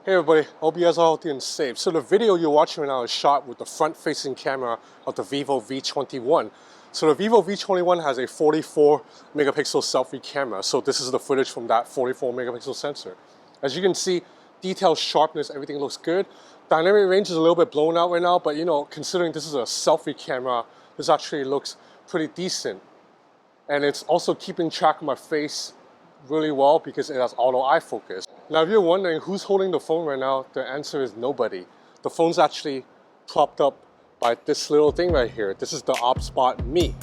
Hey everybody, hope you guys are healthy and safe. So the video you're watching right now is shot with the front-facing camera of the Vivo V21. So the Vivo V21 has a 44 megapixel selfie camera. So this is the footage from that 44 megapixel sensor. As you can see, detail, sharpness, everything looks good. Dynamic range is a little bit blown out right now, but considering this is a selfie camera, this actually looks pretty decent. And it's also keeping track of my face really well because it has auto eye focus. Now if you're wondering who's holding the phone right now, the answer is nobody. The phone's actually propped up by this little thing right here. This is the Obsbot Me.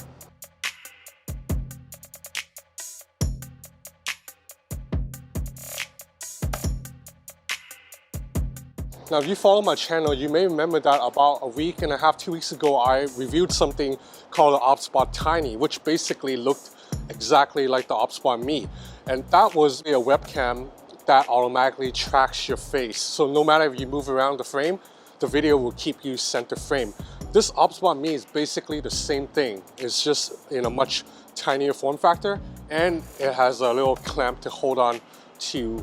Now if you follow my channel, you may remember that about a week and a half, 2 weeks ago, I reviewed something called the Obsbot Tiny, which basically looked exactly like the Obsbot Me. And that was a webcam that automatically tracks your face. So no matter if you move around the frame, the video will keep you center frame. This Obsbot Me is basically the same thing. It's just in a much tinier form factor, and it has a little clamp to hold on to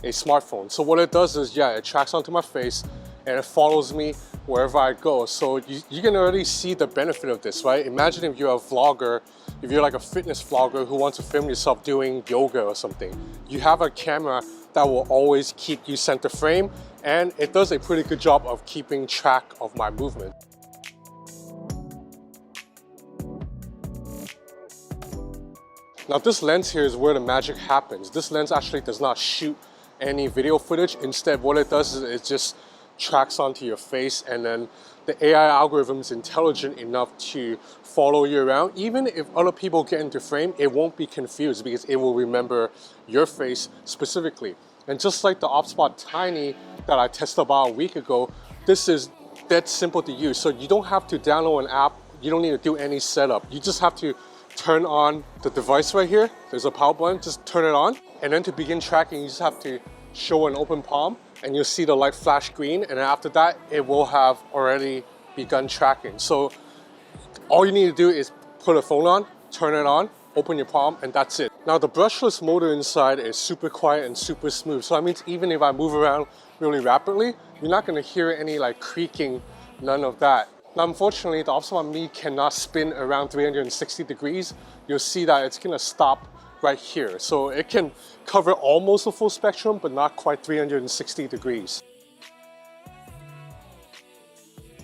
a smartphone. So what it does is, it tracks onto my face and it follows me wherever I go. So you can already see the benefit of this, right? Imagine if you're a vlogger, if you're like a fitness vlogger who wants to film yourself doing yoga or something. You have a camera that will always keep you center frame, and it does a pretty good job of keeping track of my movement. Now this lens here is where the magic happens. This lens actually does not shoot any video footage. Instead, what it does is it just tracks onto your face, and then the AI algorithm is intelligent enough to follow you around. Even if other people get into frame, it won't be confused because it will remember your face specifically. And just like the Obsbot Tiny that I tested about a week ago, this is dead simple to use. So you don't have to download an app. You don't need to do any setup. You just have to turn on the device right here. There's a power button, just turn it on. And then to begin tracking, you just have to show an open palm and you'll see the light flash green. And then after that, it will have already begun tracking. So all you need to do is put a phone on, turn it on, open your palm, and that's it. Now the brushless motor inside is super quiet and super smooth. So that means even if I move around really rapidly, you're not gonna hear any like creaking, none of that. Now unfortunately, the Obsbot Me cannot spin around 360 degrees. You'll see that it's gonna stop right here. So it can cover almost a full spectrum, but not quite 360 degrees.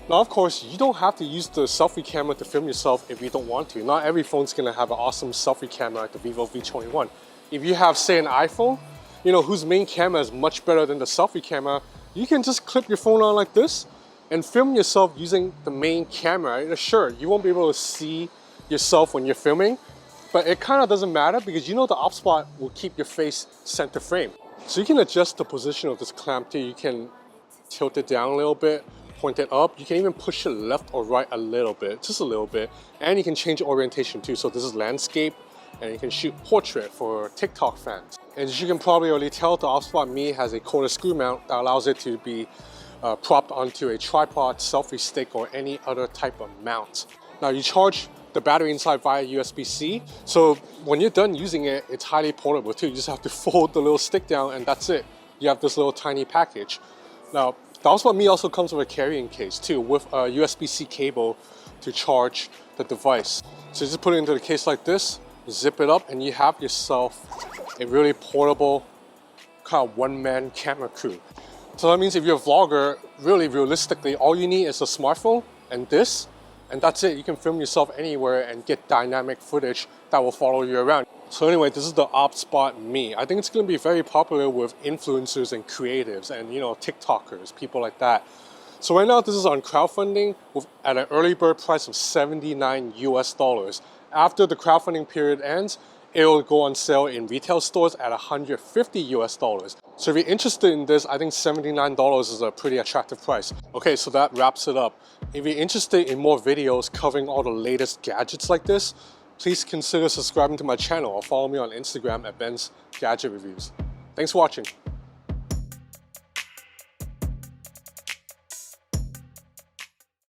Now of course, you don't have to use the selfie camera to film yourself if you don't want to. Not every phone's gonna have an awesome selfie camera like the Vivo V21. If you have, say, an iPhone, whose main camera is much better than the selfie camera, you can just clip your phone on like this and film yourself using the main camera. Sure, you won't be able to see yourself when you're filming, but it kind of doesn't matter because the Obsbot will keep your face center frame. So you can adjust the position of this clamp too. You can tilt it down a little bit, point it up. You can even push it left or right a little bit, just a little bit. And you can change orientation too. So this is landscape, and you can shoot portrait for TikTok fans. And as you can probably already tell, the Obsbot Me has a quarter screw mount that allows it to be propped onto a tripod, selfie stick, or any other type of mount. Now you charge the battery inside via USB-C. So when you're done using it, it's highly portable too. You just have to fold the little stick down and that's it. You have this little tiny package. Now, the Obsbot Me also comes with a carrying case too, with a USB-C cable to charge the device. So you just put it into the case like this, zip it up, and you have yourself a really portable kind of one-man camera crew. So that means if you're a vlogger, really realistically, all you need is a smartphone and this, and that's it. You can film yourself anywhere and get dynamic footage that will follow you around. So anyway, this is the Obsbot Me. I think it's going to be very popular with influencers and creatives and TikTokers, people like that. So right now this is on crowdfunding at an early bird price of $79 US. After the crowdfunding period ends, it will go on sale in retail stores at $150 US. So if you're interested in this, I think $79 is a pretty attractive price. Okay, so that wraps it up. If you're interested in more videos covering all the latest gadgets like this, please consider subscribing to my channel or follow me on Instagram at Ben's Gadget Reviews. Thanks for watching.